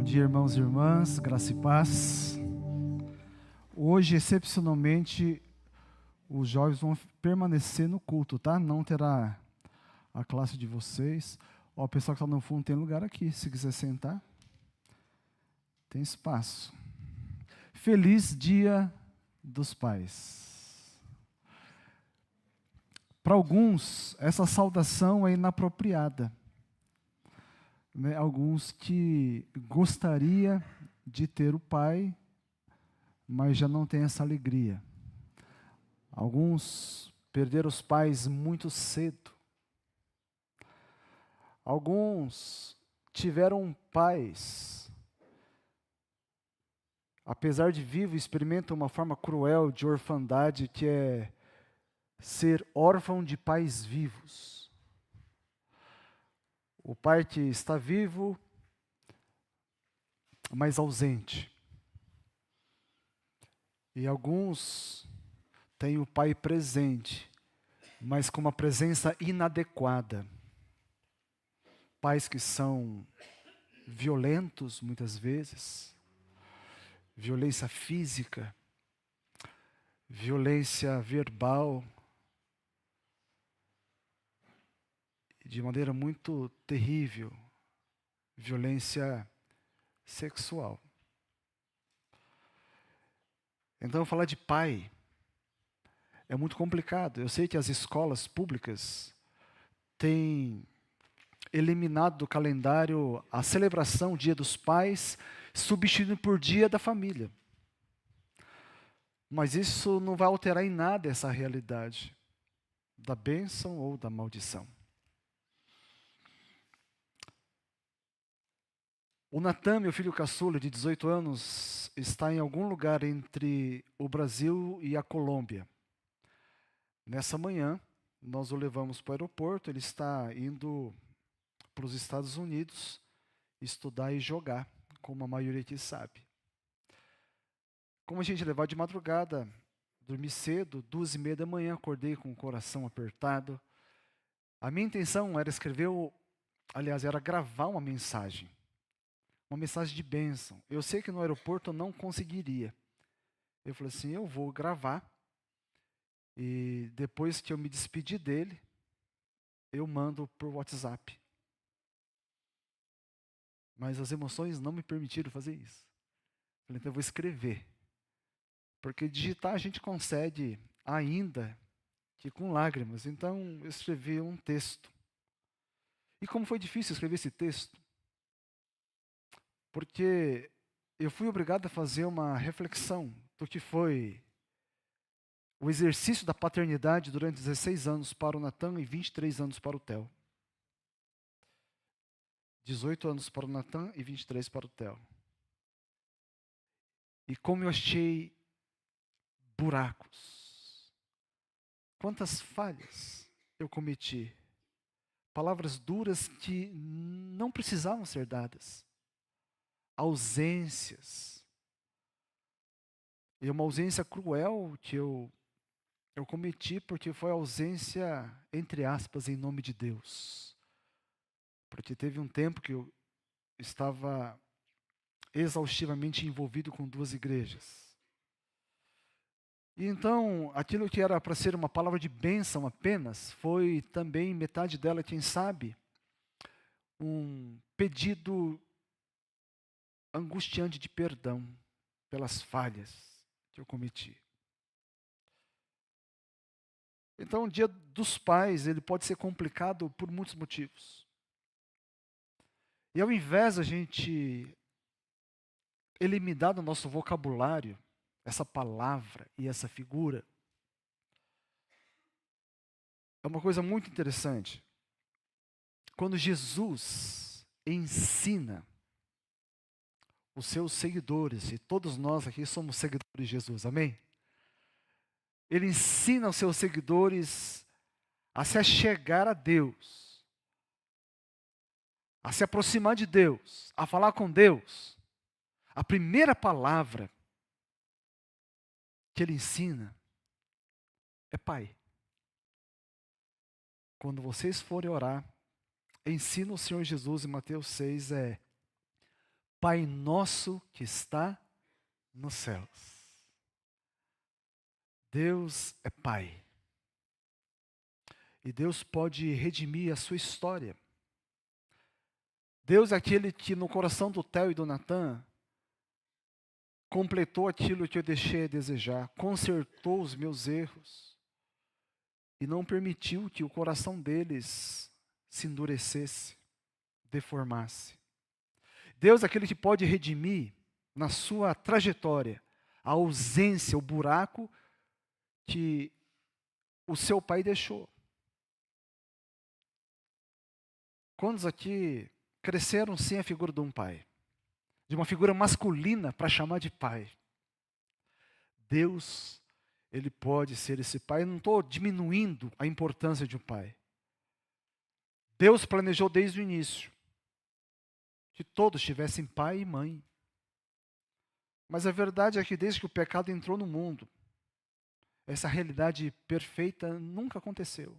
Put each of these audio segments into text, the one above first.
dia, irmãos e irmãs, graça e paz. Hoje, excepcionalmente, os jovens vão permanecer no culto, tá? Não terá a classe de vocês. Ó, o pessoal que está no fundo tem lugar aqui, se quiser sentar. Tem espaço. Feliz Dia dos Pais. Para alguns, essa saudação é inapropriada. Alguns que gostaria de ter o pai, mas já não tem essa alegria. Alguns perderam os pais muito cedo. Alguns tiveram pais, apesar de vivo, experimentam uma forma cruel de orfandade, que é ser órfão de pais vivos. O pai que está vivo, mas ausente. E alguns têm o pai presente, mas com uma presença inadequada. Pais que são violentos, muitas vezes, violência física, violência verbal, de maneira muito terrível, violência sexual. Então, falar de pai é muito complicado. Eu sei que as escolas públicas têm eliminado do calendário a celebração Dia dos Pais, substituindo por Dia da Família. Mas isso não vai alterar em nada essa realidade da bênção ou da maldição. O Natan, meu filho caçula, de 18 anos, está em algum lugar entre o Brasil e a Colômbia. Nessa manhã, nós o levamos para o aeroporto, ele está indo para os Estados Unidos estudar e jogar, como a maioria aqui sabe. Como a gente levar de madrugada, dormi cedo, 2h30 da manhã, acordei com o coração apertado. A minha intenção era era gravar uma mensagem de bênção. Eu sei que no aeroporto eu não conseguiria. Eu falei assim, eu vou gravar, e depois que eu me despedir dele, eu mando por WhatsApp. Mas as emoções não me permitiram fazer isso. Eu falei, então eu vou escrever. Porque digitar a gente consegue ainda que com lágrimas. Então eu escrevi um texto. E como foi difícil escrever esse texto? Porque eu fui obrigado a fazer uma reflexão do que foi o exercício da paternidade durante 16 anos para o Natan e 23 anos para o Theo. 18 anos para o Natan e 23 para o Theo. E como eu achei buracos. Quantas falhas eu cometi. Palavras duras que não precisavam ser dadas. Ausências. E uma ausência cruel que eu cometi, porque foi ausência, entre aspas, em nome de Deus. Porque teve um tempo que eu estava exaustivamente envolvido com 2 igrejas. E então, aquilo que era para ser uma palavra de bênção apenas, foi também, metade dela, quem sabe, um pedido angustiante de perdão pelas falhas que eu cometi. Então, o Dia dos Pais, ele pode ser complicado por muitos motivos. E ao invés da gente eliminar do nosso vocabulário essa palavra e essa figura, é uma coisa muito interessante. Quando Jesus ensina os seus seguidores, e todos nós aqui somos seguidores de Jesus, amém? Ele ensina os seus seguidores a se achegar a Deus, a se aproximar de Deus, a falar com Deus. A primeira palavra que ele ensina é Pai. Quando vocês forem orar, ensina o Senhor Jesus em Mateus 6, Pai nosso que está nos céus. Deus é Pai. E Deus pode redimir a sua história. Deus é aquele que no coração do Theo e do Natan completou aquilo que eu deixei a desejar, consertou os meus erros e não permitiu que o coração deles se endurecesse, deformasse. Deus é aquele que pode redimir na sua trajetória a ausência, o buraco que o seu pai deixou. Quantos aqui cresceram sem a figura de um pai? De uma figura masculina para chamar de pai? Deus, Ele pode ser esse pai. Eu não estou diminuindo a importância de um pai. Deus planejou desde o início que todos tivessem pai e mãe. Mas a verdade é que desde que o pecado entrou no mundo, essa realidade perfeita nunca aconteceu.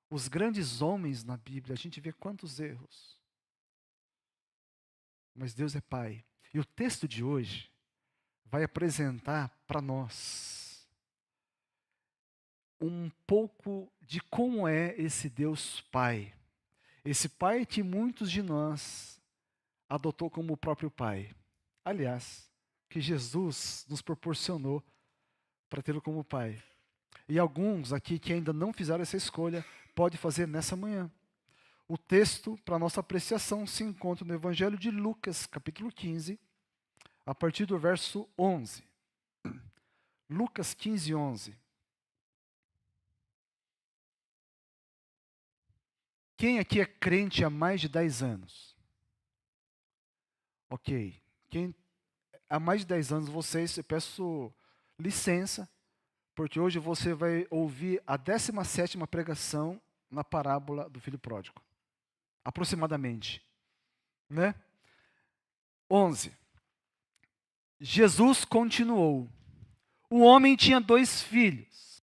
Os grandes homens na Bíblia, a gente vê quantos erros. Mas Deus é Pai. E o texto de hoje vai apresentar para nós um pouco de como é esse Deus Pai. Esse Pai que muitos de nós adotou como o próprio Pai. Aliás, que Jesus nos proporcionou para tê-lo como Pai. E alguns aqui que ainda não fizeram essa escolha, pode fazer nessa manhã. O texto, para nossa apreciação, se encontra no Evangelho de Lucas, capítulo 15, a partir do verso 11. Lucas 15, 11. Quem aqui é crente há mais de 10 anos? Ok. Quem há mais de 10 anos, vocês, eu peço licença, porque hoje você vai ouvir a 17ª pregação na parábola do filho pródigo. Aproximadamente. Né? 11. Jesus continuou. O homem tinha 2 filhos.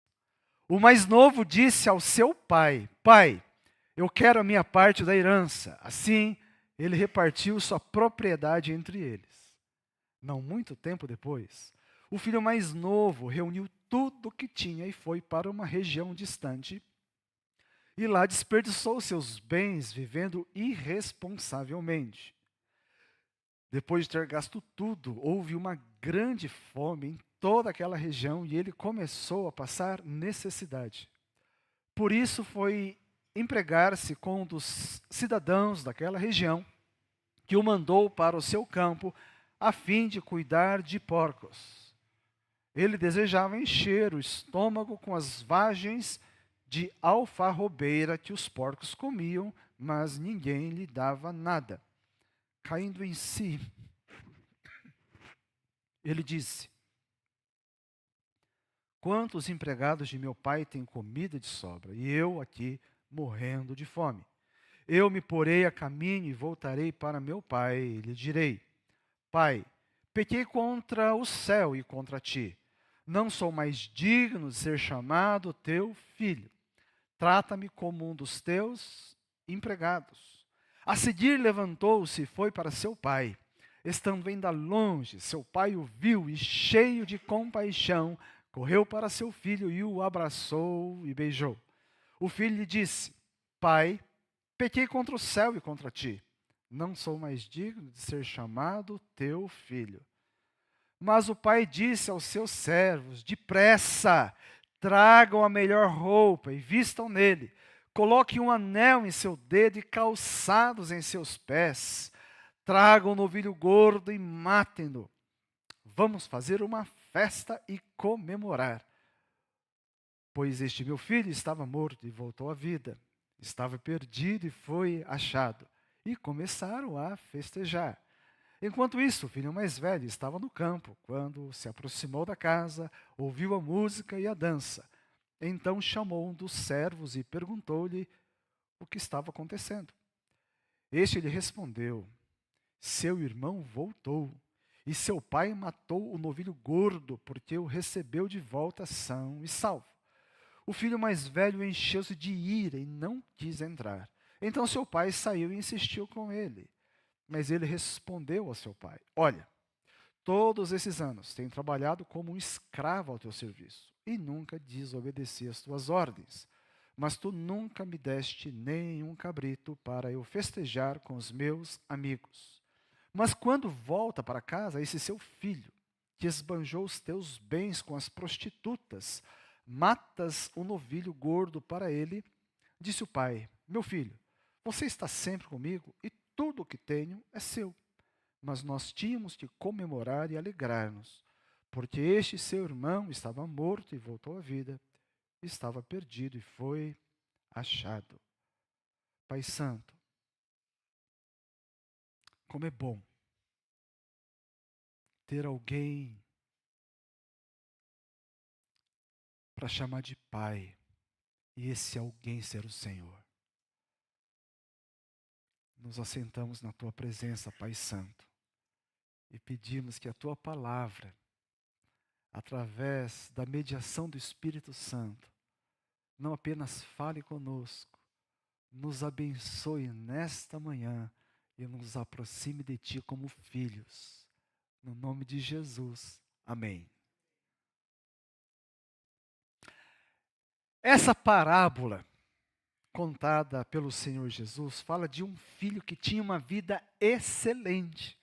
O mais novo disse ao seu pai: Pai, eu quero a minha parte da herança. Assim, ele repartiu sua propriedade entre eles. Não muito tempo depois, o filho mais novo reuniu tudo o que tinha e foi para uma região distante. E lá desperdiçou seus bens vivendo irresponsavelmente. Depois de ter gasto tudo, houve uma grande fome em toda aquela região e ele começou a passar necessidade. Por isso foi empregar-se com um dos cidadãos daquela região, que o mandou para o seu campo a fim de cuidar de porcos. Ele desejava encher o estômago com as vagens de alfarrobeira que os porcos comiam, mas ninguém lhe dava nada. Caindo em si, ele disse: Quantos empregados de meu pai têm comida de sobra, e eu aqui morrendo de fome? Eu me porei a caminho e voltarei para meu pai, e lhe direi: Pai, pequei contra o céu e contra ti. Não sou mais digno de ser chamado teu filho. Trata-me como um dos teus empregados. A seguir levantou-se e foi para seu pai. Estando ainda longe, seu pai o viu e, cheio de compaixão, correu para seu filho e o abraçou e beijou. O filho lhe disse: Pai, pequei contra o céu e contra ti. Não sou mais digno de ser chamado teu filho. Mas o pai disse aos seus servos: Depressa, tragam a melhor roupa e vistam nele. Coloquem um anel em seu dedo e calçados em seus pés. Tragam um novilho gordo e matem-no. Vamos fazer uma festa e comemorar. Pois este meu filho estava morto e voltou à vida. Estava perdido e foi achado. E começaram a festejar. Enquanto isso, o filho mais velho estava no campo. Quando se aproximou da casa, ouviu a música e a dança. Então chamou um dos servos e perguntou-lhe o que estava acontecendo. Este lhe respondeu: Seu irmão voltou, e seu pai matou o novilho gordo, porque o recebeu de volta são e salvo. O filho mais velho encheu-se de ira e não quis entrar. Então seu pai saiu e insistiu com ele. Mas ele respondeu ao seu pai: Olha, todos esses anos tenho trabalhado como um escravo ao teu serviço e nunca desobedeci às tuas ordens. Mas tu nunca me deste nenhum cabrito para eu festejar com os meus amigos. Mas quando volta para casa, esse seu filho, que esbanjou os teus bens com as prostitutas, matas um novilho gordo para ele. Disse o pai: Meu filho, você está sempre comigo e tudo o que tenho é seu. Mas nós tínhamos que comemorar e alegrar-nos, porque este seu irmão estava morto e voltou à vida, estava perdido e foi achado. Pai Santo, como é bom ter alguém para chamar de Pai, e esse alguém ser o Senhor. Nos assentamos na Tua presença, Pai Santo, e pedimos que a Tua palavra, através da mediação do Espírito Santo, não apenas fale conosco, nos abençoe nesta manhã e nos aproxime de Ti como filhos. No nome de Jesus. Amém. Essa parábola contada pelo Senhor Jesus fala de um filho que tinha uma vida excelente.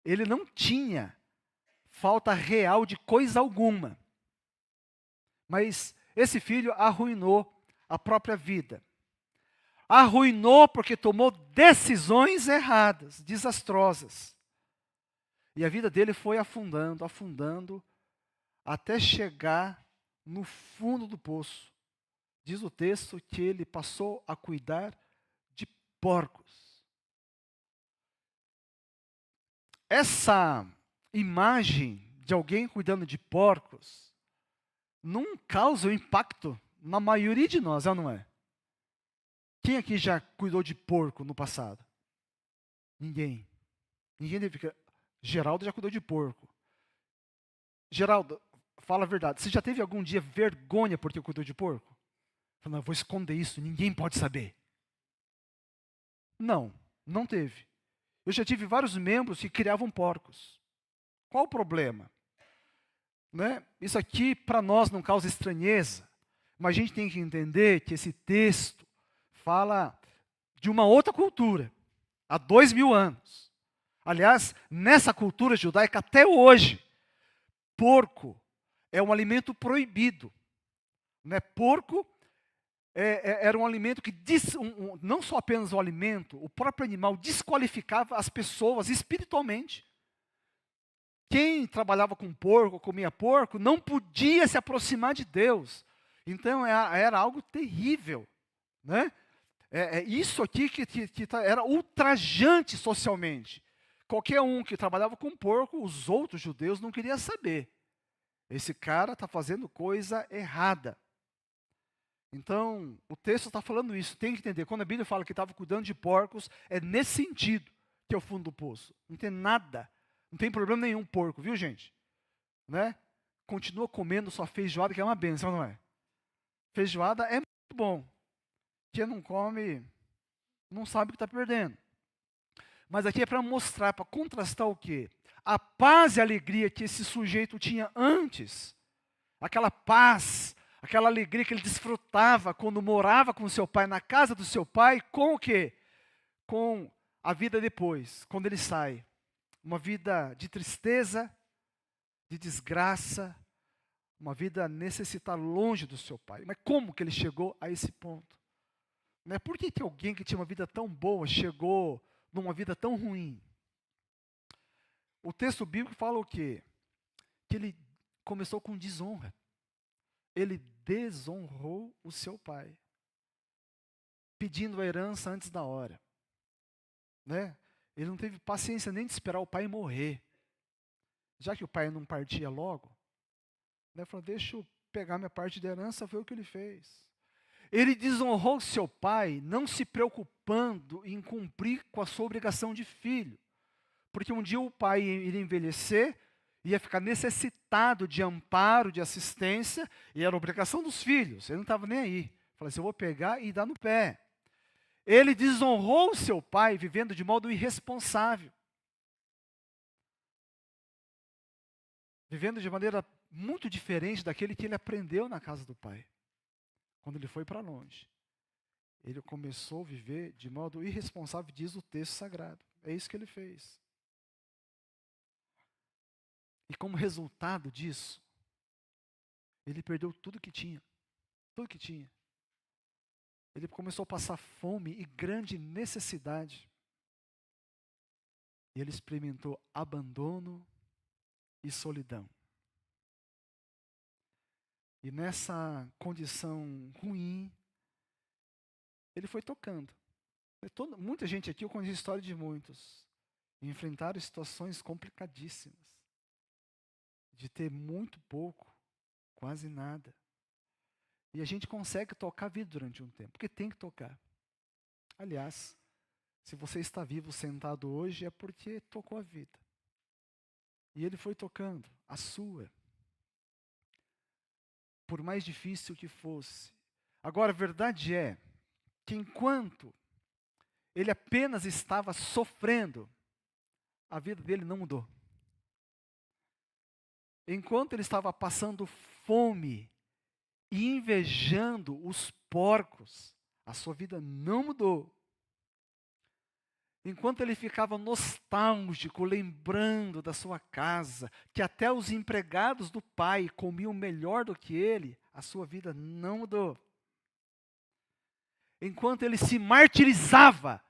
Ele não tinha falta real de coisa alguma. Mas esse filho arruinou a própria vida. Arruinou porque tomou decisões erradas, desastrosas. E a vida dele foi afundando, afundando, até chegar no fundo do poço. Diz o texto que ele passou a cuidar de porcos. Essa imagem de alguém cuidando de porcos não causa um impacto na maioria de nós, é ou não é? Quem aqui já cuidou de porco no passado? Ninguém. Ninguém deve. Geraldo já cuidou de porco. Geraldo, fala a verdade. Você já teve algum dia vergonha porque cuidou de porco? Falando, eu vou esconder isso, ninguém pode saber. Não, não teve. Eu já tive vários membros que criavam porcos. Qual o problema? Né? Isso aqui para nós não causa estranheza, mas a gente tem que entender que esse texto fala de uma outra cultura, há 2000 anos. Aliás, nessa cultura judaica até hoje, porco é um alimento proibido. Né? Porco era um alimento que, não só apenas o alimento, o próprio animal desqualificava as pessoas espiritualmente. Quem trabalhava com porco, comia porco, não podia se aproximar de Deus. Então era algo terrível. Né? Isso aqui que era ultrajante socialmente. Qualquer um que trabalhava com porco, os outros judeus não queriam saber. Esse cara está fazendo coisa errada. Então, o texto está falando isso, tem que entender. Quando a Bíblia fala que estava cuidando de porcos, é nesse sentido que é o fundo do poço. Não tem nada, não tem problema nenhum porco, viu gente? Né? Continua comendo sua feijoada, que é uma benção, não é? Feijoada é muito bom. Quem não come, não sabe o que está perdendo. Mas aqui é para mostrar, para contrastar o quê? A paz e a alegria que esse sujeito tinha antes, aquela paz, aquela alegria que ele desfrutava quando morava com seu pai, na casa do seu pai, com o quê? Com a vida depois, quando ele sai. Uma vida de tristeza, de desgraça, uma vida necessitar longe do seu pai. Mas como que ele chegou a esse ponto? Né? Por que alguém que tinha uma vida tão boa chegou numa vida tão ruim? O texto bíblico fala o quê? Que ele começou com desonra. Ele desonrou o seu pai, pedindo a herança antes da hora. Né? Ele não teve paciência nem de esperar o pai morrer. Já que o pai não partia logo, né, falou, deixa eu pegar minha parte da herança, foi o que ele fez. Ele desonrou seu pai, não se preocupando em cumprir com a sua obrigação de filho. Porque um dia o pai iria envelhecer, ia ficar necessitado de amparo, de assistência, e era obrigação dos filhos. Ele não estava nem aí. Falou assim, eu vou pegar e dar no pé. Ele desonrou o seu pai vivendo de modo irresponsável. Vivendo de maneira muito diferente daquele que ele aprendeu na casa do pai. Quando ele foi para longe. Ele começou a viver de modo irresponsável, diz o texto sagrado. É isso que ele fez. E como resultado disso, ele perdeu tudo que tinha. Tudo que tinha. Ele começou a passar fome e grande necessidade. E ele experimentou abandono e solidão. E nessa condição ruim, ele foi tocando. Muita gente aqui, eu conheço a história de muitos, enfrentaram situações complicadíssimas. De ter muito pouco, quase nada. E a gente consegue tocar a vida durante um tempo, porque tem que tocar. Aliás, se você está vivo sentado hoje, é porque tocou a vida. E ele foi tocando a sua. Por mais difícil que fosse. Agora, a verdade é que enquanto ele apenas estava sofrendo, a vida dele não mudou. Enquanto ele estava passando fome e invejando os porcos, a sua vida não mudou. Enquanto ele ficava nostálgico, lembrando da sua casa, que até os empregados do pai comiam melhor do que ele, a sua vida não mudou. Enquanto ele se martirizava,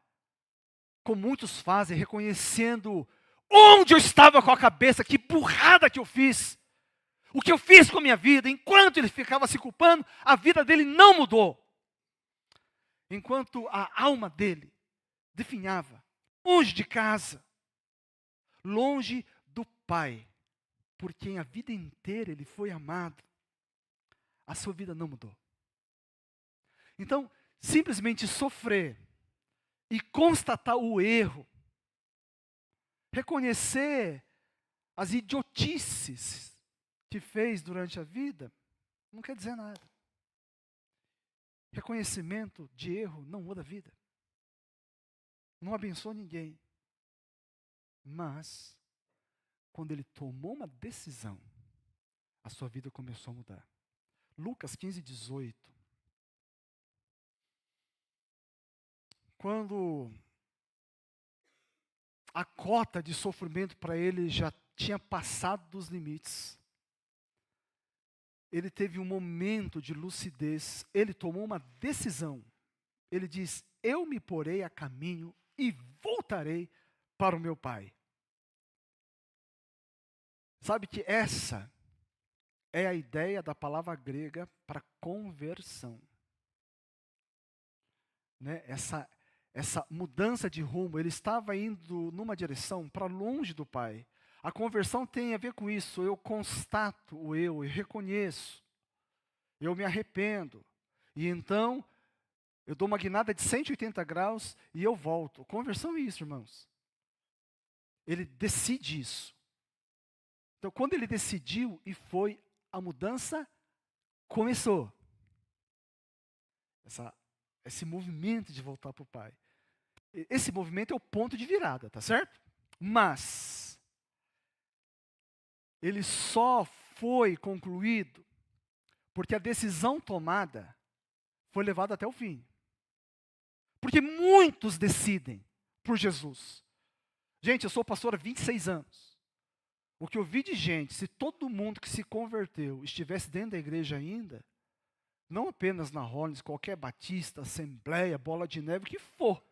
como muitos fazem, reconhecendo onde eu estava com a cabeça, que burrada que eu fiz, o que eu fiz com a minha vida, enquanto ele ficava se culpando, a vida dele não mudou. Enquanto a alma dele definhava, longe de casa, longe do pai, por quem a vida inteira ele foi amado, a sua vida não mudou. Então, simplesmente sofrer e constatar o erro, reconhecer as idiotices que fez durante a vida, não quer dizer nada. Reconhecimento de erro não muda a vida. Não abençoa ninguém. Mas, quando ele tomou uma decisão, a sua vida começou a mudar. Lucas 15, 18. Quando a cota de sofrimento para ele já tinha passado dos limites, ele teve um momento de lucidez, ele tomou uma decisão. Ele diz: eu me porei a caminho e voltarei para o meu pai. Sabe que essa é a ideia da palavra grega para conversão. Né? Essa mudança de rumo, ele estava indo numa direção para longe do pai. A conversão tem a ver com isso, eu constato o eu reconheço, eu me arrependo, e então eu dou uma guinada de 180 graus e eu volto. Conversão é isso, irmãos. Ele decide isso. Então, quando ele decidiu e foi, a mudança começou. Esse movimento de voltar para o pai. Esse movimento é o ponto de virada, tá certo? Mas ele só foi concluído porque a decisão tomada foi levada até o fim. Porque muitos decidem por Jesus. Gente, eu sou pastor há 26 anos. O que eu vi de gente, se todo mundo que se converteu estivesse dentro da igreja ainda, não apenas na Hollins, qualquer batista, assembleia, bola de neve, o que for,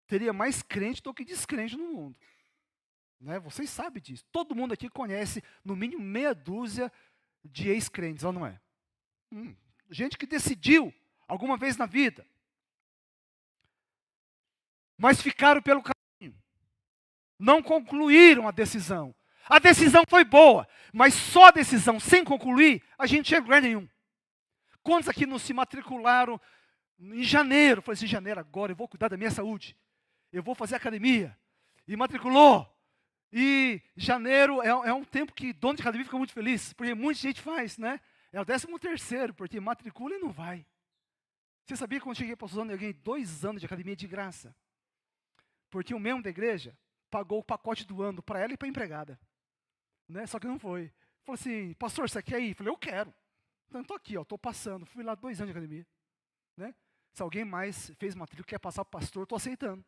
teria mais crente do que descrente no mundo. Né? Vocês sabem disso. Todo mundo aqui conhece, no mínimo, meia dúzia de ex-crentes, ou não é? Gente que decidiu alguma vez na vida, mas ficaram pelo caminho. Não concluíram a decisão. A decisão foi boa, mas só a decisão sem concluir, a gente não chega a lugar nenhum. Quantos aqui não se matricularam em janeiro? Falei assim, em janeiro agora eu vou cuidar da minha saúde. Eu vou fazer academia. E matriculou. E janeiro é um tempo que dono de academia fica muito feliz, porque muita gente faz, né? É o 13º, porque matricula e não vai. Você sabia que quando eu cheguei para Suzano, eu ganhei 2 anos de academia de graça? Porque o membro da igreja pagou o pacote do ano para ela e para a empregada. Né? Só que não foi. Falou assim, pastor, você quer ir? Eu falei, eu quero. Então estou aqui, estou passando. Fui lá 2 anos de academia. Né? Se alguém mais fez matrícula e quer passar para o pastor, estou aceitando.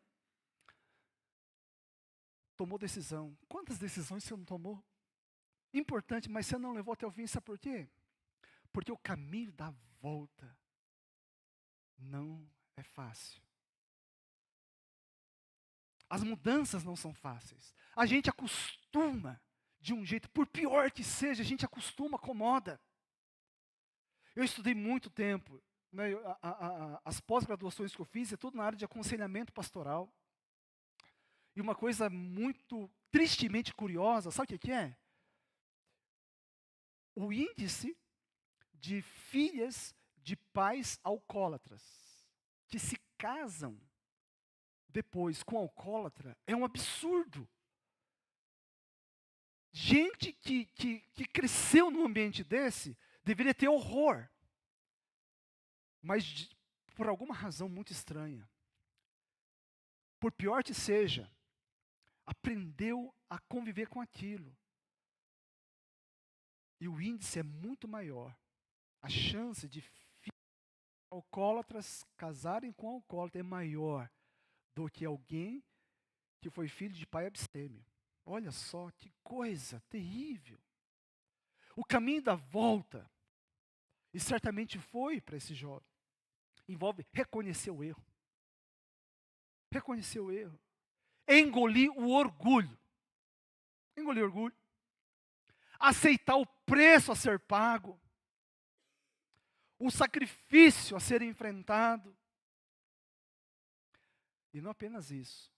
Tomou decisão. Quantas decisões você não tomou? Importante, mas você não levou até o fim, sabe por quê? Porque o caminho da volta não é fácil. As mudanças não são fáceis. A gente acostuma de um jeito, por pior que seja, a gente acostuma, acomoda. Eu estudei muito tempo, né, as pós-graduações que eu fiz, é tudo na área de aconselhamento pastoral. E uma coisa muito tristemente curiosa, sabe o que é? O índice de filhas de pais alcoólatras que se casam depois com alcoólatra é um absurdo. Gente que cresceu num ambiente desse deveria ter horror. Mas por alguma razão muito estranha, por pior que seja, aprendeu a conviver com aquilo. E o índice é muito maior. A chance de alcoólatras casarem com alcoólatra é maior do que alguém que foi filho de pai abstêmio. Olha só que coisa terrível. O caminho da volta, e certamente foi para esse jovem, envolve reconhecer o erro. Reconhecer o erro. Engolir o orgulho. Engolir o orgulho. Aceitar o preço a ser pago. O sacrifício a ser enfrentado. E não apenas isso.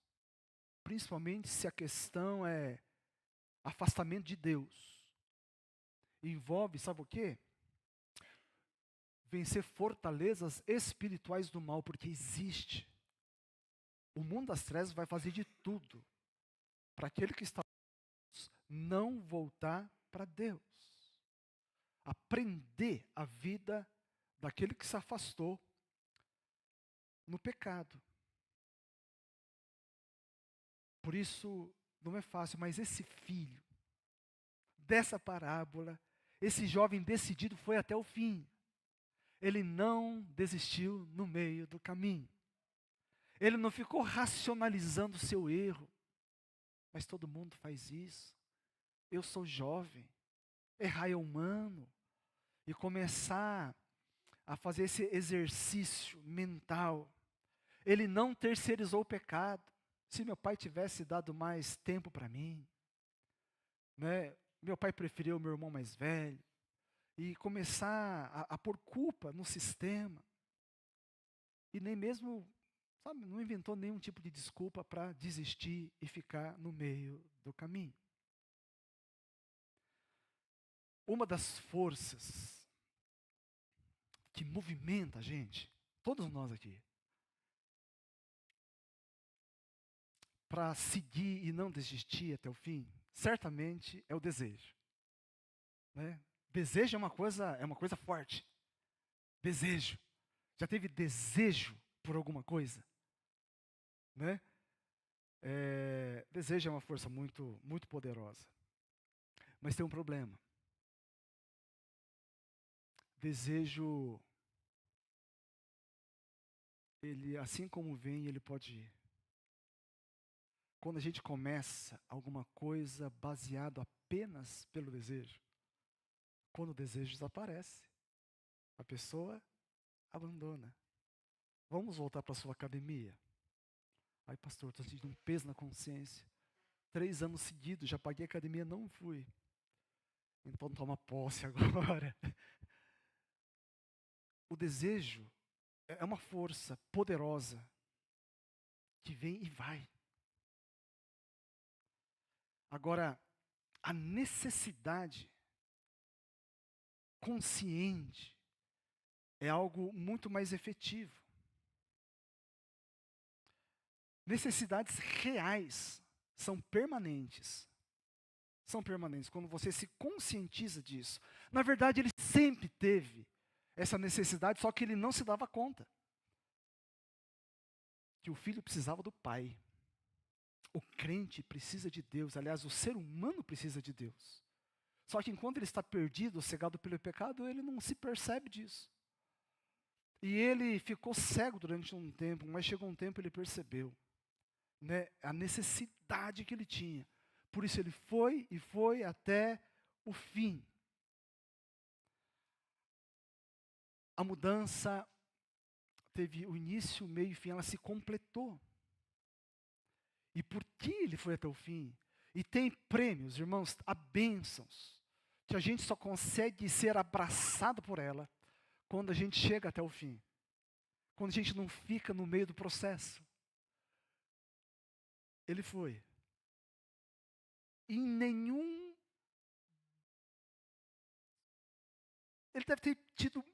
Principalmente se a questão é afastamento de Deus. Envolve, sabe o quê? Vencer fortalezas espirituais do mal, porque existe. O mundo das trevas vai fazer de tudo para aquele que está não voltar para Deus. Aprender a vida daquele que se afastou no pecado. Por isso, não é fácil, mas esse filho dessa parábola, esse jovem decidido foi até o fim. Ele não desistiu no meio do caminho. Ele não ficou racionalizando o seu erro. Mas todo mundo faz isso. Eu sou jovem. Errar é humano. E começar a fazer esse exercício mental. Ele não terceirizou o pecado. Se meu pai tivesse dado mais tempo para mim, né? Meu pai preferiu o meu irmão mais velho. E começar a pôr culpa no sistema. E nem mesmo, sabe, não inventou nenhum tipo de desculpa para desistir e ficar no meio do caminho. Uma das forças que movimenta a gente, todos nós aqui, para seguir e não desistir até o fim, certamente é o desejo. Né? Desejo é uma coisa forte. Desejo. Já teve desejo por alguma coisa? Né? Desejo é uma força muito, muito poderosa. Mas tem um problema. Desejo, ele, assim como vem, ele pode ir. Quando a gente começa alguma coisa baseado apenas pelo desejo, quando o desejo desaparece, a pessoa abandona. Vamos voltar para a sua academia. Ai, pastor, estou sentindo um peso na consciência. 3 anos seguidos, já paguei a academia, não fui. Então toma posse agora. O desejo é uma força poderosa que vem e vai. Agora, a necessidade consciente é algo muito mais efetivo. Necessidades reais são permanentes. São permanentes quando você se conscientiza disso. Na verdade, ele sempre teve essa necessidade, só que ele não se dava conta. que o filho precisava do pai. O crente precisa de Deus, aliás, o ser humano precisa de Deus. Só que enquanto ele está perdido, cegado pelo pecado, ele não se percebe disso. E ele ficou cego durante um tempo, mas chegou um tempo ele percebeu, né, a necessidade que ele tinha. Por isso ele foi e foi até o fim. A mudança teve o início, o meio e fim, ela se completou. E por que ele foi até o fim? E tem prêmios, irmãos, há bênçãos, que a gente só consegue ser abraçado por ela quando a gente chega até o fim. Quando a gente não fica no meio do processo. Ele foi. Em nenhum... Ele deve ter tido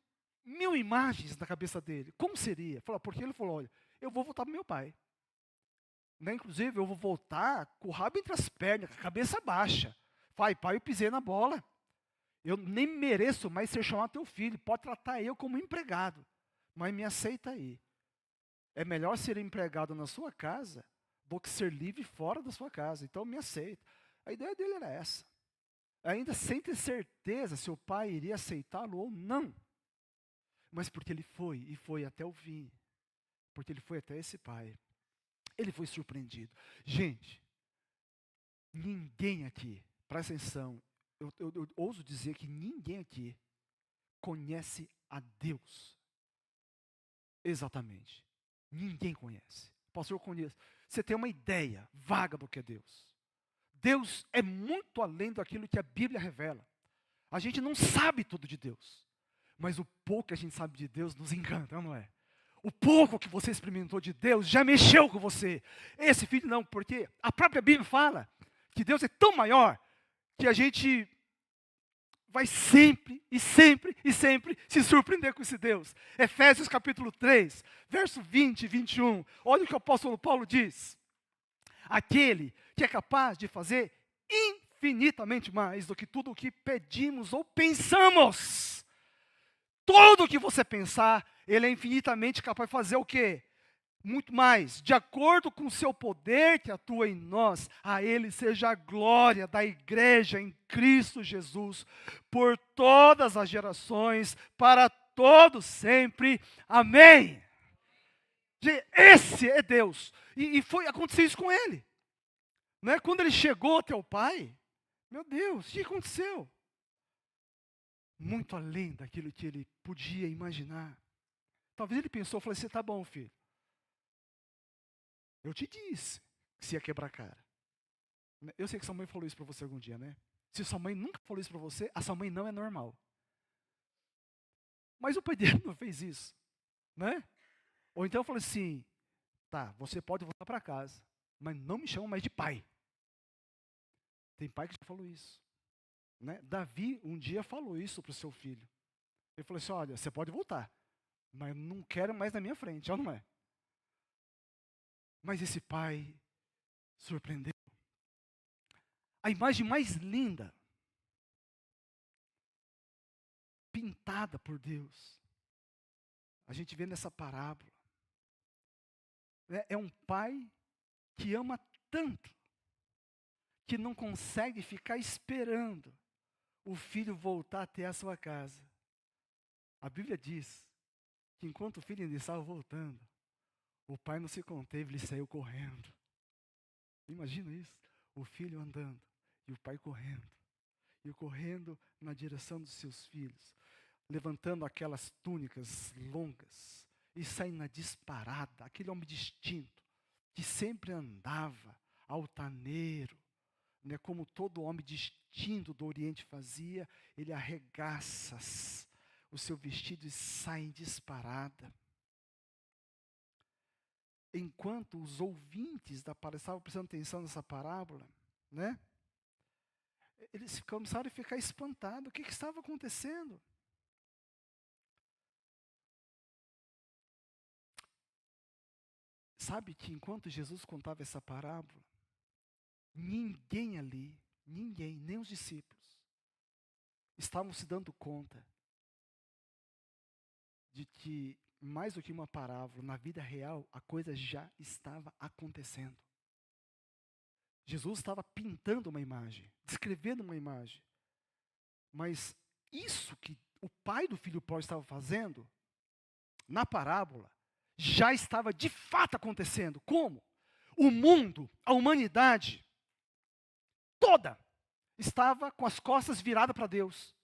1000 imagens na cabeça dele. Como seria? Porque ele falou, olha, eu vou voltar para meu pai. Né? Inclusive, eu vou voltar com o rabo entre as pernas, com a cabeça baixa. Pai, eu pisei na bola. Eu nem mereço mais ser chamado teu filho. Pode tratar eu como empregado. Mas me aceita aí. É melhor ser empregado na sua casa do que ser livre fora da sua casa. Então me aceita. A ideia dele era essa. Ainda sem ter certeza se o pai iria aceitá-lo ou não. Mas porque ele foi, e foi até o fim. Porque ele foi até esse pai. Ele foi surpreendido. Gente, ninguém aqui, presta atenção, eu ouso dizer que ninguém aqui conhece a Deus. Exatamente. Ninguém conhece. O pastor conhece. Você tem uma ideia vaga do que é Deus. Deus é muito além daquilo que a Bíblia revela. A gente não sabe tudo de Deus. Mas o pouco que a gente sabe de Deus nos encanta, não é? O pouco que você experimentou de Deus já mexeu com você. Esse filho não, porque a própria Bíblia fala que Deus é tão maior que a gente vai sempre e sempre e sempre se surpreender com esse Deus. Efésios capítulo 3, verso 20 e 21. Olha o que o apóstolo Paulo diz. Aquele que é capaz de fazer infinitamente mais do que tudo o que pedimos ou pensamos. Tudo o que você pensar, ele é infinitamente capaz de fazer o quê? Muito mais, de acordo com o seu poder que atua em nós, a ele seja a glória da igreja em Cristo Jesus, por todas as gerações, para todos sempre. Amém. Esse é Deus. E foi acontecer isso com ele. Né? Quando ele chegou até o pai, meu Deus, o que aconteceu? Muito além daquilo que ele podia imaginar. Talvez ele pensou, falou assim, tá bom, filho. Eu te disse que você ia quebrar a cara. Eu sei que sua mãe falou isso para você algum dia, né? Se sua mãe nunca falou isso para você, a sua mãe não é normal. Mas o pai dele não fez isso, né? Ou então falou assim, tá, você pode voltar para casa, mas não me chama mais de pai. Tem pai que já falou isso. Né? Davi um dia falou isso para o seu filho. Ele falou assim, olha, você pode voltar, mas não quero mais na minha frente, ou não é? Mas esse pai surpreendeu. A imagem mais linda, pintada por Deus, a gente vê nessa parábola. É um pai que ama tanto, que não consegue ficar esperando o filho voltar até a sua casa. A Bíblia diz que enquanto o filho ainda estava voltando, o pai não se conteve, ele saiu correndo. Imagina isso, o filho andando e o pai correndo. E correndo na direção dos seus filhos, levantando aquelas túnicas longas e saindo na disparada, aquele homem distinto, que sempre andava altaneiro, né, como todo homem distinto do Oriente fazia, ele arregaça o seu vestido e sai em disparada. Enquanto os ouvintes da parábola estavam prestando atenção nessa parábola, né, eles começaram a ficar espantados. O que estava acontecendo? Sabe que enquanto Jesus contava essa parábola, ninguém ali, ninguém, nem os discípulos, estavam se dando conta de que mais do que uma parábola, na vida real, a coisa já estava acontecendo. Jesus estava pintando uma imagem, descrevendo uma imagem. Mas isso que o pai do filho pródigo estava fazendo, na parábola, já estava de fato acontecendo. Como? O mundo, a humanidade, toda, estava com as costas viradas para Deus.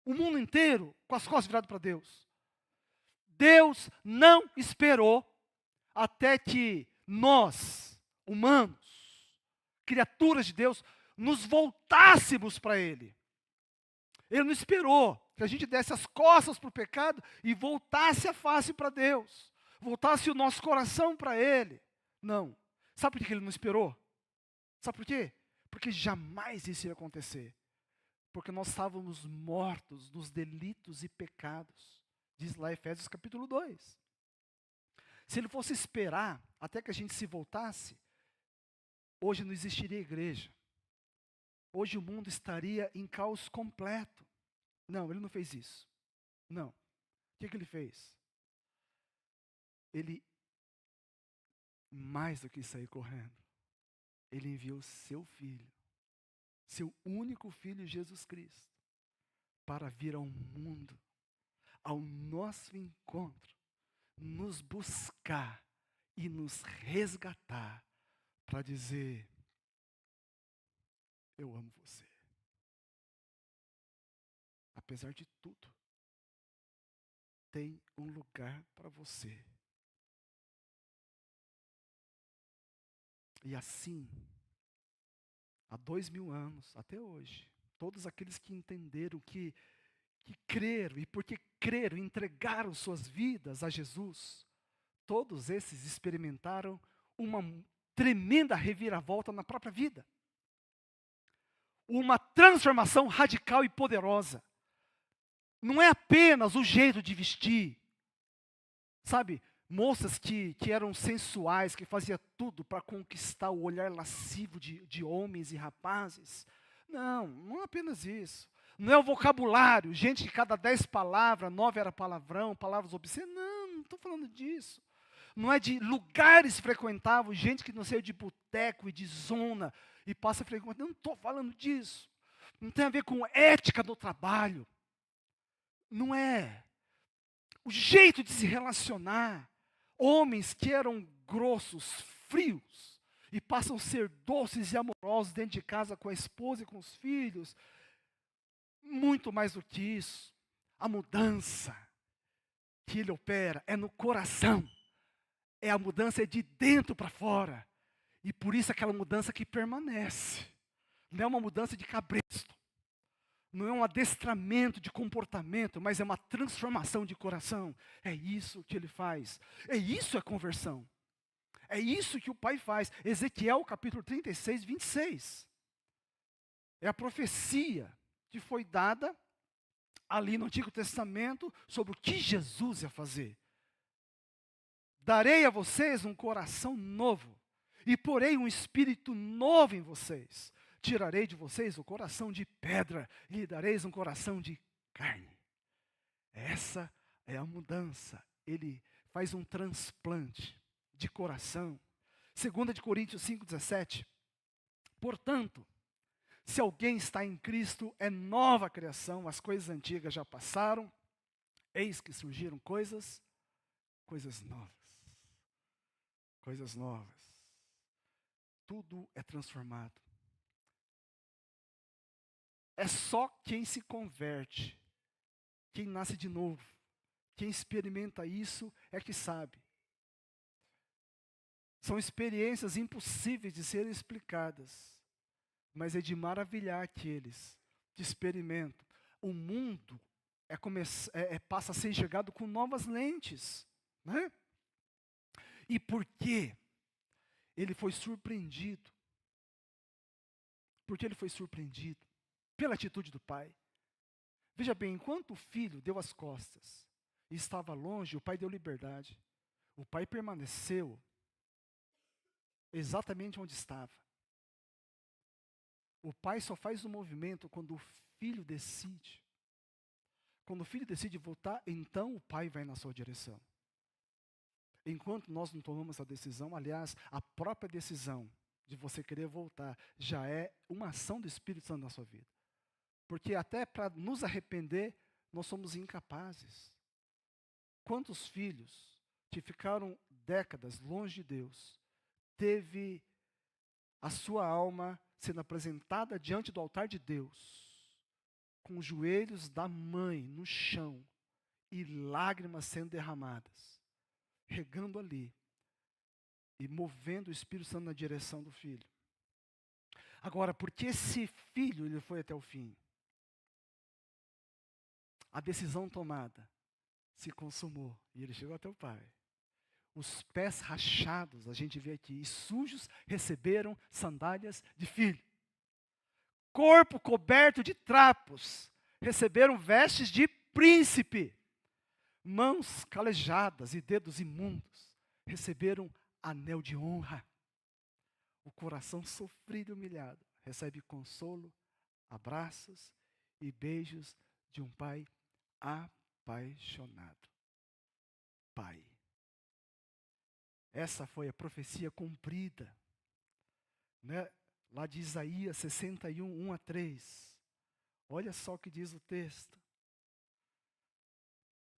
O mundo inteiro com as costas viradas para Deus. Deus não esperou até que nós, humanos, criaturas de Deus, nos voltássemos para Ele. Ele não esperou que a gente desse as costas para o pecado e voltasse a face para Deus. Voltasse o nosso coração para Ele. Não. Sabe por que Ele não esperou? Sabe por quê? Porque jamais isso ia acontecer. Porque nós estávamos mortos nos delitos e pecados. Diz lá Efésios capítulo 2. Se Ele fosse esperar até que a gente se voltasse, hoje não existiria igreja. Hoje o mundo estaria em caos completo. Não, Ele não fez isso. Não. O que Ele fez? Ele, mais do que sair correndo, Ele enviou seu Filho, seu único Filho, Jesus Cristo, para vir ao mundo, ao nosso encontro, nos buscar e nos resgatar, para dizer: eu amo você. Apesar de tudo, tem um lugar para você. E assim, há 2000 anos, até hoje, todos aqueles que entenderam, que creram, e porque creram, entregaram suas vidas a Jesus, todos esses experimentaram uma tremenda reviravolta na própria vida. Uma transformação radical e poderosa. Não é apenas o jeito de vestir. Sabe, moças que eram sensuais, que faziam tudo para conquistar o olhar lascivo de homens e rapazes. Não, não é apenas isso. Não é o vocabulário, gente que cada 10 palavras, 9 era palavrão, palavras obscenas. Não estou falando disso. Não é de lugares frequentavam, gente que não saiu de boteco e de zona e passa a frequentar. Não estou falando disso. Não tem a ver com ética do trabalho. Não é. O jeito de se relacionar. Homens que eram grossos, frios, e passam a ser doces e amorosos dentro de casa com a esposa e com os filhos. Muito mais do que isso, a mudança que Ele opera é no coração. É a mudança de dentro para fora. E por isso aquela mudança que permanece. Não é uma mudança de cabresto. Não é um adestramento de comportamento, mas é uma transformação de coração. É isso que Ele faz. É isso a conversão. É isso que o Pai faz. Ezequiel capítulo 36, 26. É a profecia que foi dada ali no Antigo Testamento sobre o que Jesus ia fazer. Darei a vocês um coração novo e porei um espírito novo em vocês. Tirarei de vocês o coração de pedra e lhe dareis um coração de carne. Essa é a mudança. Ele faz um transplante de coração. 2 Coríntios 5,17. Portanto, se alguém está em Cristo, é nova criação, as coisas antigas já passaram, eis que surgiram coisas novas. Coisas novas. Tudo é transformado. É só quem se converte, quem nasce de novo, quem experimenta isso é que sabe. São experiências impossíveis de serem explicadas, mas é de maravilhar aqueles que experimentam. O mundo passa a ser enxergado com novas lentes, né? E por quê? Ele foi surpreendido. Porque ele foi surpreendido pela atitude do pai. Veja bem, enquanto o filho deu as costas e estava longe, o pai deu liberdade. O pai permaneceu exatamente onde estava. O pai só faz o movimento quando o filho decide. Quando o filho decide voltar, então o pai vai na sua direção. Enquanto nós não tomamos essa decisão, aliás, a própria decisão de você querer voltar já é uma ação do Espírito Santo na sua vida. Porque até para nos arrepender, nós somos incapazes. Quantos filhos que ficaram décadas longe de Deus, teve a sua alma sendo apresentada diante do altar de Deus, com os joelhos da mãe no chão e lágrimas sendo derramadas, regando ali e movendo o Espírito Santo na direção do filho. Agora, porque esse filho ele foi até o fim? A decisão tomada se consumou e ele chegou até o pai. Os pés rachados, a gente vê aqui, e sujos receberam sandálias de filho. Corpo coberto de trapos, receberam vestes de príncipe. Mãos calejadas e dedos imundos, receberam anel de honra. O coração sofrido e humilhado, recebe consolo, abraços e beijos de um pai apaixonado. Pai. Essa foi a profecia cumprida, né? Lá de Isaías 61, 1 a 3. Olha só o que diz o texto.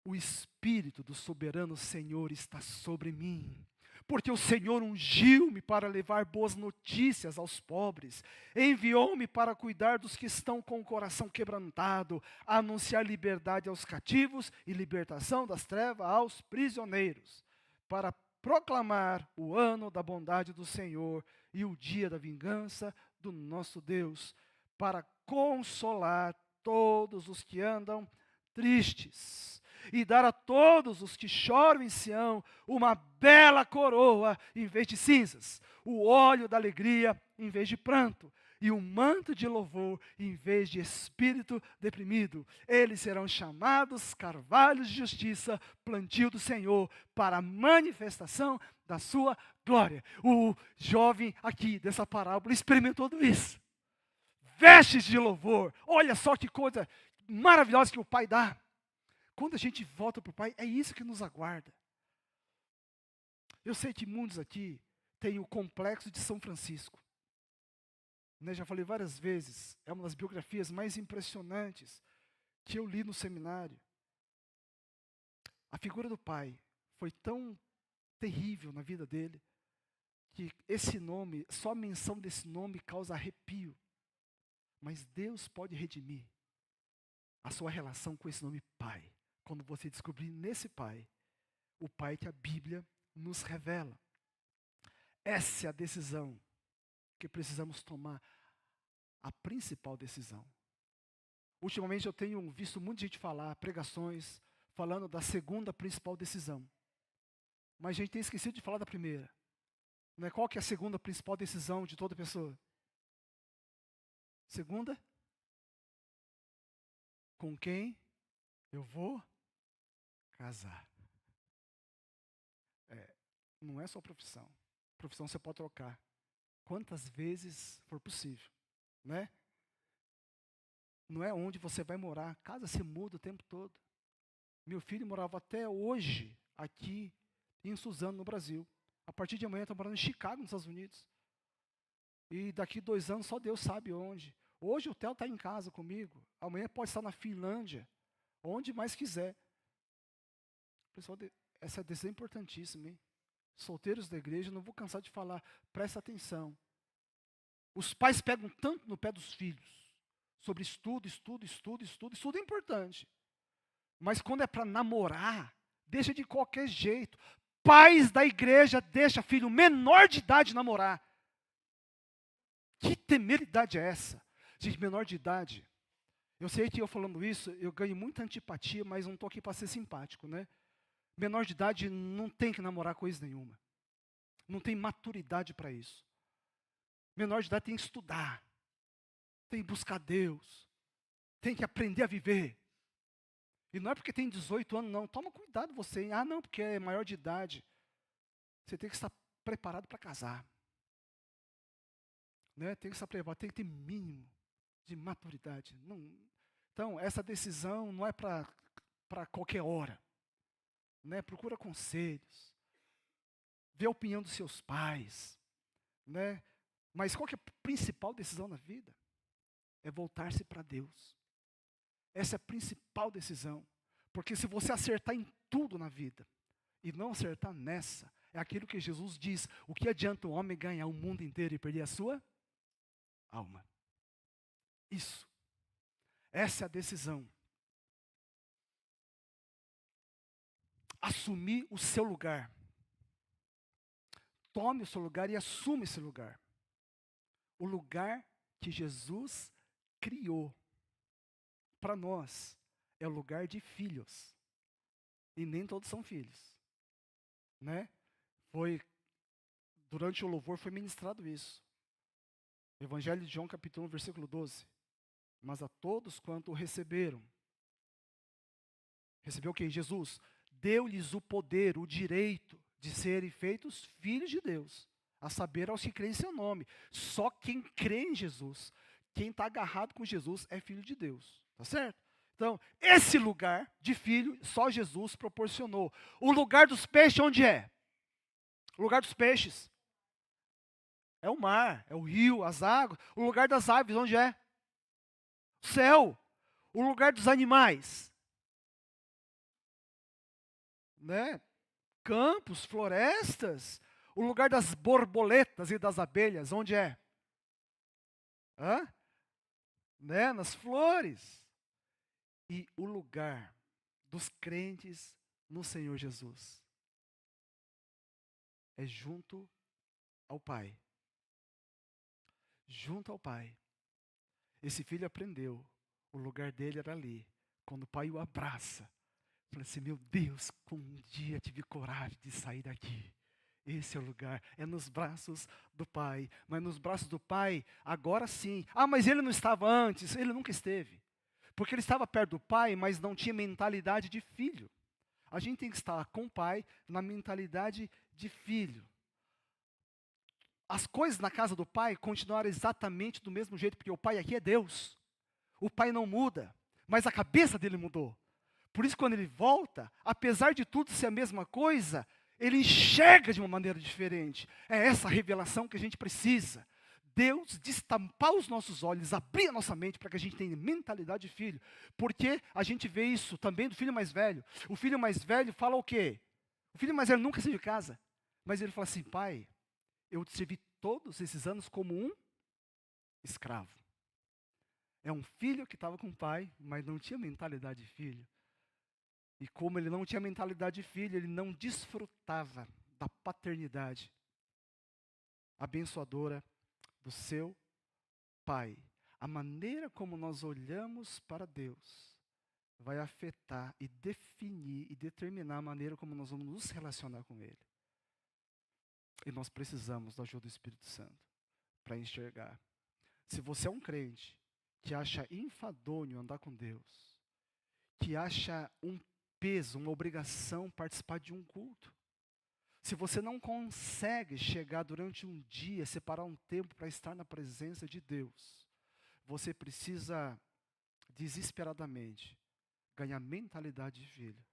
O Espírito do soberano Senhor está sobre mim, porque o Senhor ungiu-me para levar boas notícias aos pobres, enviou-me para cuidar dos que estão com o coração quebrantado, a anunciar liberdade aos cativos e libertação das trevas aos prisioneiros, para proclamar o ano da bondade do Senhor e o dia da vingança do nosso Deus, para consolar todos os que andam tristes e dar a todos os que choram em Sião uma bela coroa em vez de cinzas, o óleo da alegria em vez de pranto, e um manto de louvor em vez de espírito deprimido. Eles serão chamados carvalhos de justiça, plantio do Senhor, para a manifestação da sua glória. O jovem aqui dessa parábola experimentou tudo isso. Vestes de louvor. Olha só que coisa maravilhosa que o Pai dá. Quando a gente volta para o Pai, é isso que nos aguarda. Eu sei que muitos aqui têm o complexo de São Francisco. Né, já falei várias vezes, é uma das biografias mais impressionantes que eu li no seminário. A figura do pai foi tão terrível na vida dele, que esse nome, só a menção desse nome causa arrepio. Mas Deus pode redimir a sua relação com esse nome pai, quando você descobrir nesse pai, o pai que a Bíblia nos revela. Essa é a decisão que precisamos tomar, a principal decisão. Ultimamente eu tenho visto muita gente falar, pregações, falando da segunda principal decisão. Mas a gente tem esquecido de falar da primeira. Não é? Qual que é a segunda principal decisão de toda pessoa? Segunda? Com quem eu vou casar. Não é só profissão. Profissão você pode trocar quantas vezes for possível, né? Não é onde você vai morar, casa se muda o tempo todo. Meu filho morava até hoje aqui em Suzano, no Brasil. A partir de amanhã está morando em Chicago, nos Estados Unidos. E daqui 2 anos só Deus sabe onde. Hoje o Theo está em casa comigo, amanhã pode estar na Finlândia, onde mais quiser. Pessoal, essa decisão é importantíssima, hein? Solteiros da igreja, não vou cansar de falar, presta atenção. Os pais pegam tanto no pé dos filhos, sobre estudo é importante. Mas quando é para namorar, deixa de qualquer jeito. Pais da igreja deixa filho menor de idade namorar. Que temeridade é essa? Gente, menor de idade. Eu sei que eu falando isso, eu ganho muita antipatia, mas não estou aqui para ser simpático, né? Menor de idade não tem que namorar coisa nenhuma. Não tem maturidade para isso. Menor de idade tem que estudar. Tem que buscar Deus. Tem que aprender a viver. E não é porque tem 18 anos, não. Toma cuidado você. Ah, não, porque é maior de idade. Você tem que estar preparado para casar. Né? Tem que estar preparado, tem que ter mínimo de maturidade. Não, Então, essa decisão não é para qualquer hora, né? Procura conselhos, vê a opinião dos seus pais, né? Mas qual que é a principal decisão na vida? É voltar-se para Deus. Essa é a principal decisão. Porque se você acertar em tudo na vida e não acertar nessa, é aquilo que Jesus diz: o que adianta um homem ganhar o mundo inteiro e perder a sua alma? Isso. Essa é a decisão. Assumir o seu lugar. Tome o seu lugar e assuma esse lugar. O lugar que Jesus criou para nós é o lugar de filhos. E nem todos são filhos, né? Durante o louvor foi ministrado isso. Evangelho de João, capítulo 1, versículo 12. Mas a todos quanto o receberam, recebeu quem? Jesus. Deu-lhes o poder, o direito de serem feitos filhos de Deus, a saber, aos que creem em seu nome. Só quem crê em Jesus, quem está agarrado com Jesus, é filho de Deus. Tá certo? Então, esse lugar de filho, só Jesus proporcionou. O lugar dos peixes, onde é? O lugar dos peixes é o mar, é o rio, as águas. O lugar das aves, onde é? O céu. O lugar dos animais, né? Campos, florestas. O lugar das borboletas e das abelhas, onde é? Hã? Né? Nas flores. E o lugar dos crentes no Senhor Jesus é junto ao Pai. Junto ao Pai. Esse filho aprendeu, o lugar dele era ali. Quando o pai o abraça, fala assim: meu Deus, como um dia tive coragem de sair daqui. Esse é o lugar, é nos braços do Pai. Mas nos braços do Pai, agora sim. Ah, mas ele não estava antes, ele nunca esteve. Porque ele estava perto do Pai, mas não tinha mentalidade de filho. A gente tem que estar com o Pai na mentalidade de filho. As coisas na casa do Pai continuaram exatamente do mesmo jeito, porque o Pai aqui é Deus. O Pai não muda, mas a cabeça dele mudou. Por isso, quando ele volta, apesar de tudo ser a mesma coisa, ele enxerga de uma maneira diferente. É essa revelação que a gente precisa. Deus destampar os nossos olhos, abrir a nossa mente para que a gente tenha mentalidade de filho. Porque a gente vê isso também do filho mais velho. O filho mais velho fala o quê? O filho mais velho nunca saiu de casa. Mas ele fala assim: pai, eu te servi todos esses anos como um escravo. É um filho que estava com o pai, mas não tinha mentalidade de filho. E como ele não tinha mentalidade de filho, ele não desfrutava da paternidade abençoadora do seu pai. A maneira como nós olhamos para Deus vai afetar e definir e determinar a maneira como nós vamos nos relacionar com Ele. E nós precisamos da ajuda do Espírito Santo para enxergar. Se você é um crente que acha enfadonho andar com Deus, que acha um peso, uma obrigação participar de um culto, se você não consegue chegar durante um dia, separar um tempo para estar na presença de Deus, você precisa desesperadamente ganhar mentalidade de filho.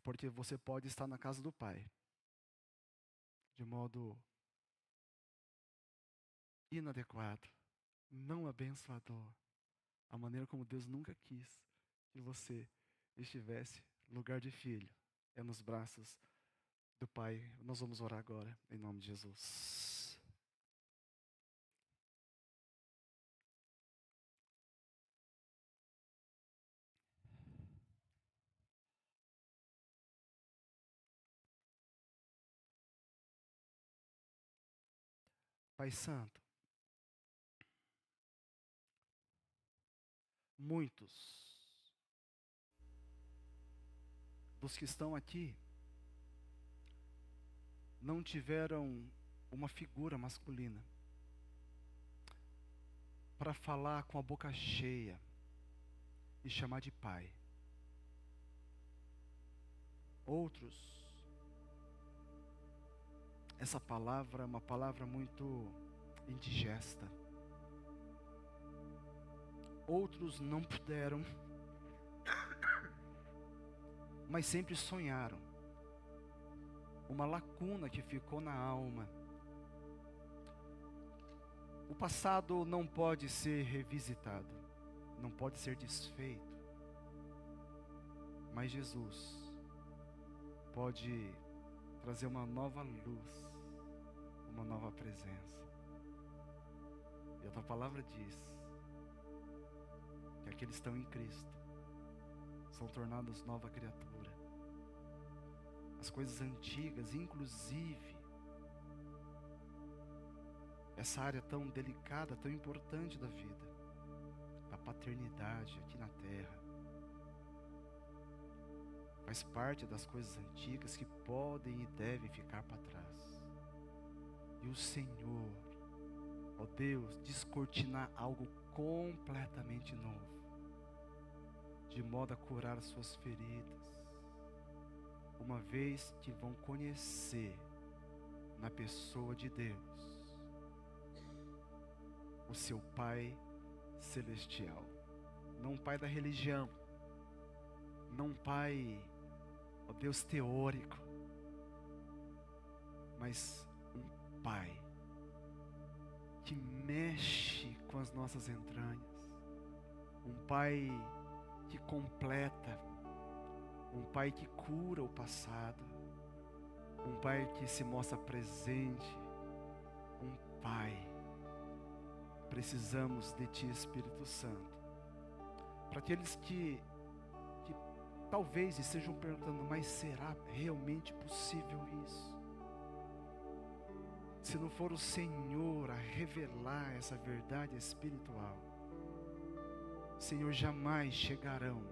Porque você pode estar na casa do Pai de modo inadequado, não abençoador, a maneira como Deus nunca quis que você estivesse no lugar de filho, é nos braços do Pai. Nós vamos orar agora, em nome de Jesus. Pai Santo, muitos dos que estão aqui não tiveram uma figura masculina para falar com a boca cheia e chamar de pai. Outros, essa palavra é uma palavra muito indigesta. outros não puderam, mas sempre sonharam. Uma lacuna que ficou na alma. O passado não pode ser revisitado, não pode ser desfeito, mas Jesus pode trazer uma nova luz, uma nova presença. E a tua palavra diz que aqueles que estão em Cristo são tornados nova criatura. As coisas antigas, inclusive essa área tão delicada, tão importante da vida, da paternidade aqui na terra, faz parte das coisas antigas que podem e devem ficar para trás. E o Senhor, ó Deus, descortinar algo completamente novo, de modo a curar as suas feridas, uma vez que vão conhecer na pessoa de Deus o seu Pai Celestial. Não um Pai da religião, não um Pai, ó Deus, teórico, mas um Pai que mexe com as nossas entranhas, um Pai que completa, um Pai que cura o passado, um Pai que se mostra presente, um Pai. Precisamos de Ti, Espírito Santo. Para aqueles que talvez estejam perguntando, mas será realmente possível isso? Se não for o Senhor a revelar essa verdade espiritual, Senhor, jamais chegarão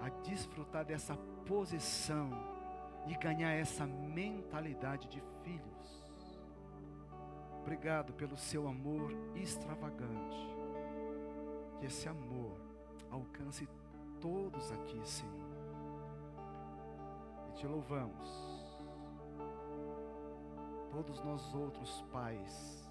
a desfrutar dessa posição e ganhar essa mentalidade de filhos. Obrigado pelo seu amor extravagante. Que esse amor alcance todos aqui, Senhor. E te louvamos. Todos nós outros pais,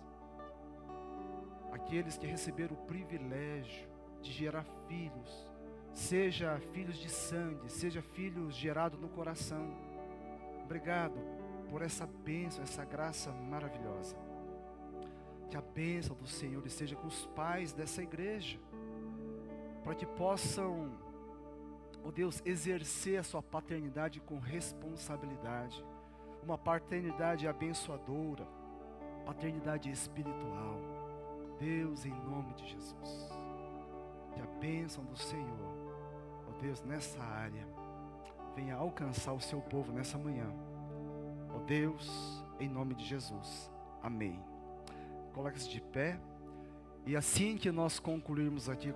aqueles que receberam o privilégio de gerar filhos, seja filhos de sangue, seja filhos gerados no coração. Obrigado por essa bênção, essa graça maravilhosa. Que a bênção do Senhor esteja com os pais dessa igreja, para que possam, ó Deus, exercer a sua paternidade com responsabilidade, uma paternidade abençoadora, paternidade espiritual. Deus, em nome de Jesus, que a bênção do Senhor, ó Deus, nessa área, venha alcançar o seu povo nessa manhã. Ó Deus, em nome de Jesus. Amém. Coloque-se de pé. E assim que nós concluirmos aqui